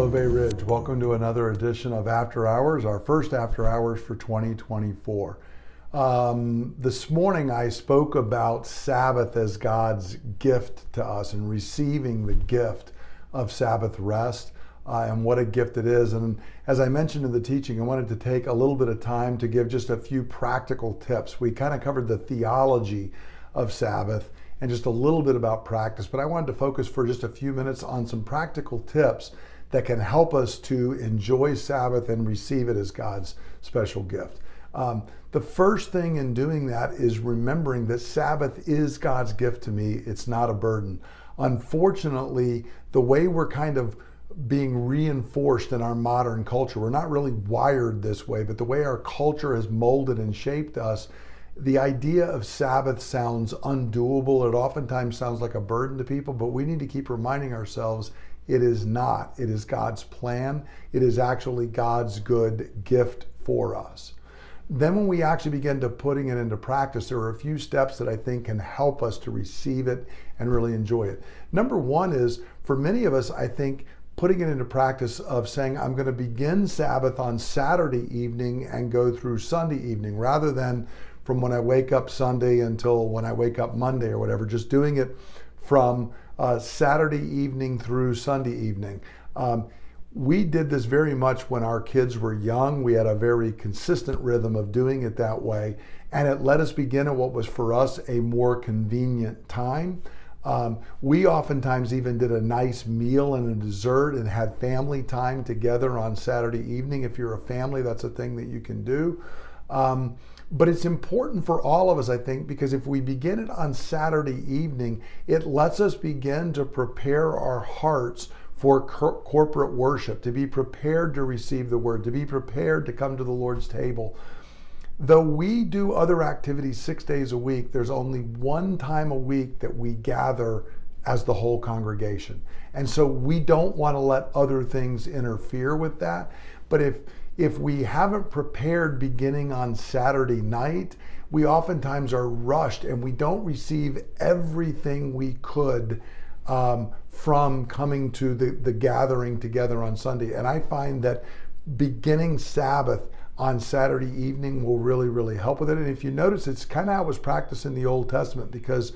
Hello, Bay Ridge. Welcome to another edition of After Hours, our first After Hours for 2024. This morning I spoke about Sabbath as God's gift to us and receiving the gift of Sabbath rest and what a gift it is. And as I mentioned in the teaching, I wanted to take a little bit of time to give just a few practical tips. We kind of covered the theology of Sabbath and just a little bit about practice, but I wanted to focus for just a few minutes on some practical tips that can help us to enjoy Sabbath and receive it as God's special gift. The first thing in doing that is remembering that Sabbath is God's gift to me. It's not a burden. Unfortunately, the way we're kind of being reinforced in our modern culture, we're not really wired this way, but the way our culture has molded and shaped us, the idea of Sabbath sounds undoable. It oftentimes sounds like a burden to people, but we need to keep reminding ourselves it is not. It is God's plan. It is actually God's good gift for us. Then when we actually begin to putting it into practice, there are a few steps that I think can help us to receive it and really enjoy it. Number one is, for many of us, I think, putting it into practice of saying, I'm going to begin Sabbath on Saturday evening and go through Sunday evening, rather than from when I wake up Sunday until when I wake up Monday or whatever, just doing it from Saturday evening through Sunday evening. We did this very much when our kids were young. We had a very consistent rhythm of doing it that way, and it let us begin at what was for us a more convenient time. We oftentimes even did a nice meal and a dessert and had family time together on Saturday evening. If you're a family, that's a thing that you can do. But it's important for all of us, I think, because if we begin it on Saturday evening, it lets us begin to prepare our hearts for corporate worship, to be prepared to receive the word, to be prepared to come to the Lord's table. Though we do other activities 6 days a week, there's only one time a week that we gather as the whole congregation. And so we don't want to let other things interfere with that. But if we haven't prepared beginning on Saturday night, we oftentimes are rushed and we don't receive everything we could from coming to the gathering together on Sunday. And I find that beginning Sabbath on Saturday evening will really, really help with it. And if you notice, it's kind of how it was practiced in the Old Testament, because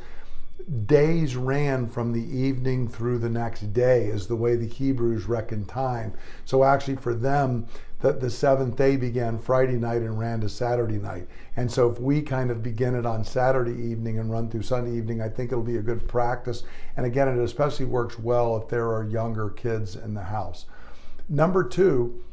days ran from the evening through the next day is the way the Hebrews reckoned time. So actually for them, the seventh day began Friday night and ran to Saturday night. And so if we kind of begin it on Saturday evening and run through Sunday evening, I think it'll be a good practice. And again, it especially works well if there are younger kids in the house. Number two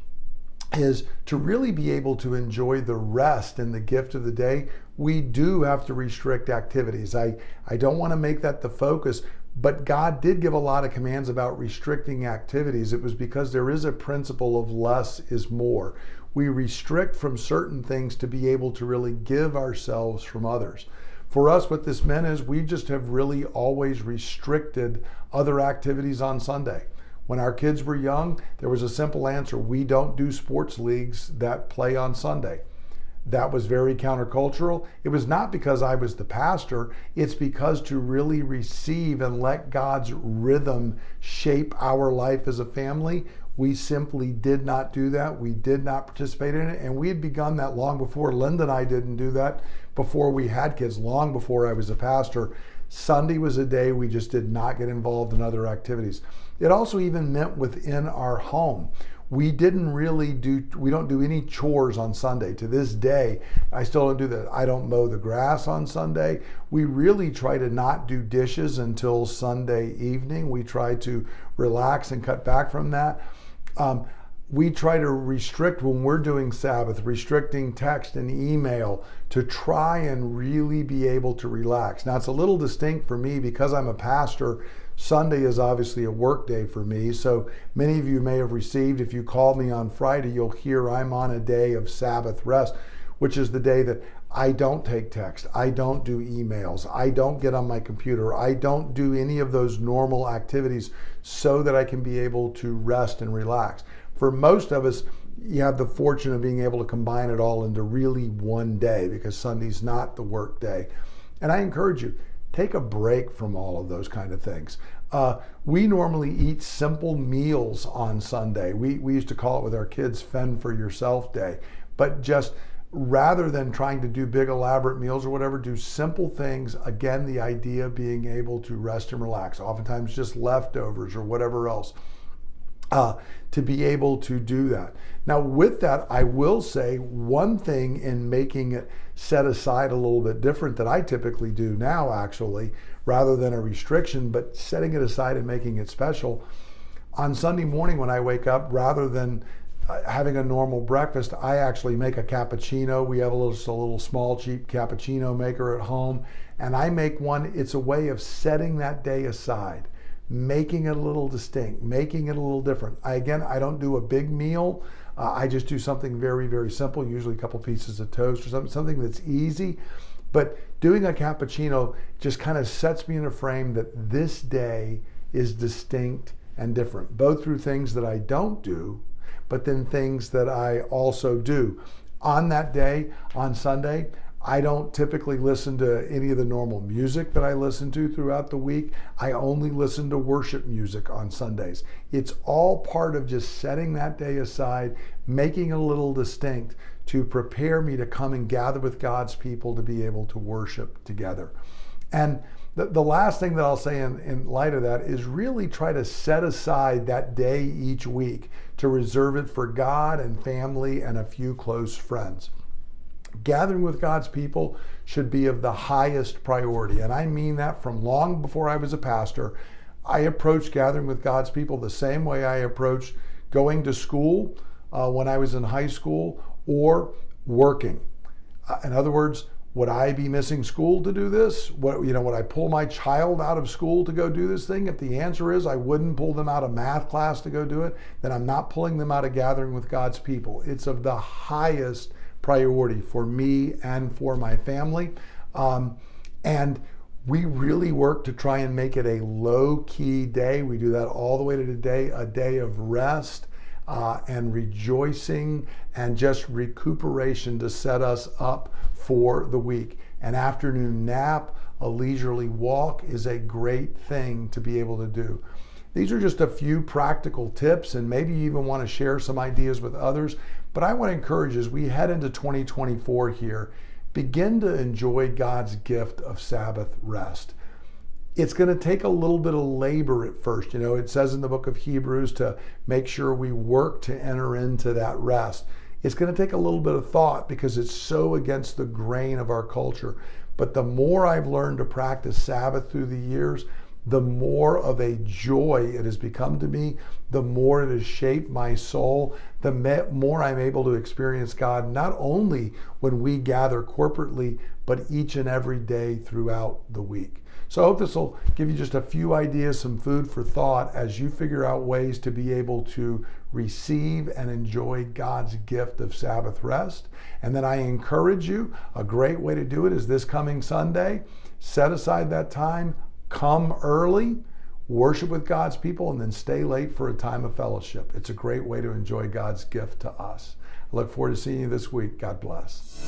is to really be able to enjoy the rest and the gift of the day. We do have to restrict activities. I don't want to make that the focus, but God did give a lot of commands about restricting activities. It was because there is a principle of less is more. We restrict from certain things to be able to really give ourselves from others. For us, what this meant is we just have really always restricted other activities on Sunday. When our kids were young, there was a simple answer. We don't do sports leagues that play on Sunday. That was very countercultural. It was not because I was the pastor. It's because to really receive and let God's rhythm shape our life as a family, we simply did not do that. We did not participate in it. And we had begun that long before. Linda and I didn't do that before we had kids, long before I was a pastor. Sunday was a day we just did not get involved in other activities. It also even meant within our home. We don't do any chores on Sunday. To this day, I still don't do that. I don't mow the grass on Sunday. We really try to not do dishes until Sunday evening. We try to relax and cut back from that. We try to restrict when we're doing Sabbath, restricting text and email to try and really be able to relax. Now, it's a little distinct for me because I'm a pastor. Sunday is obviously a work day for me. So many of you may have received, if you call me on Friday, you'll hear I'm on a day of Sabbath rest, which is the day that I don't take text, I don't do emails, I don't get on my computer, I don't do any of those normal activities so that I can be able to rest and relax. For most of us, you have the fortune of being able to combine it all into really one day because Sunday's not the work day. And I encourage you, take a break from all of those kind of things. We normally eat simple meals on Sunday. We used to call it with our kids Fend for Yourself Day. But just rather than trying to do big elaborate meals or whatever, do simple things. Again, the idea of being able to rest and relax, oftentimes just leftovers or whatever else, to be able to do that. Now with that, I will say one thing in making it set aside a little bit different that I typically do now, actually, rather than a restriction, but setting it aside and making it special. On Sunday morning when I wake up, rather than having a normal breakfast, I actually make a cappuccino. We have a little small, cheap cappuccino maker at home, and I make one. It's a way of setting that day aside, making it a little distinct, making it a little different. I don't do a big meal. I just do something very, very simple, usually a couple pieces of toast or something that's easy. But doing a cappuccino just kind of sets me in a frame that this day is distinct and different, both through things that I don't do, but then things that I also do. On that day, on Sunday, I don't typically listen to any of the normal music that I listen to throughout the week. I only listen to worship music on Sundays. It's all part of just setting that day aside, making it a little distinct to prepare me to come and gather with God's people to be able to worship together. And the last thing that I'll say in light of that is really try to set aside that day each week to reserve it for God and family and a few close friends. Gathering with God's people should be of the highest priority. And I mean that from long before I was a pastor. I approached gathering with God's people the same way I approached going to school when I was in high school or working. In other words, would I be missing school to do this? Would I pull my child out of school to go do this thing? If the answer is I wouldn't pull them out of math class to go do it, then I'm not pulling them out of gathering with God's people. It's of the highest priority for me and for my family. And we really work to try and make it a low-key day. We do that all the way to a day of rest and rejoicing and just recuperation to set us up for the week. An afternoon nap, a leisurely walk is a great thing to be able to do. These are just a few practical tips, and maybe you even want to share some ideas with others. But I want to encourage, as we head into 2024 here, begin to enjoy God's gift of Sabbath rest. It's going to take a little bit of labor at first. It says in the book of Hebrews to make sure we work to enter into that rest. It's going to take a little bit of thought because it's so against the grain of our culture. But the more I've learned to practice Sabbath through the years, the more of a joy it has become to me, the more it has shaped my soul, the more I'm able to experience God, not only when we gather corporately, but each and every day throughout the week. So I hope this will give you just a few ideas, some food for thought as you figure out ways to be able to receive and enjoy God's gift of Sabbath rest. And then I encourage you, a great way to do it is this coming Sunday. Set aside that time, come early, worship with God's people, and then stay late for a time of fellowship. It's a great way to enjoy God's gift to us. I look forward to seeing you this week. God bless.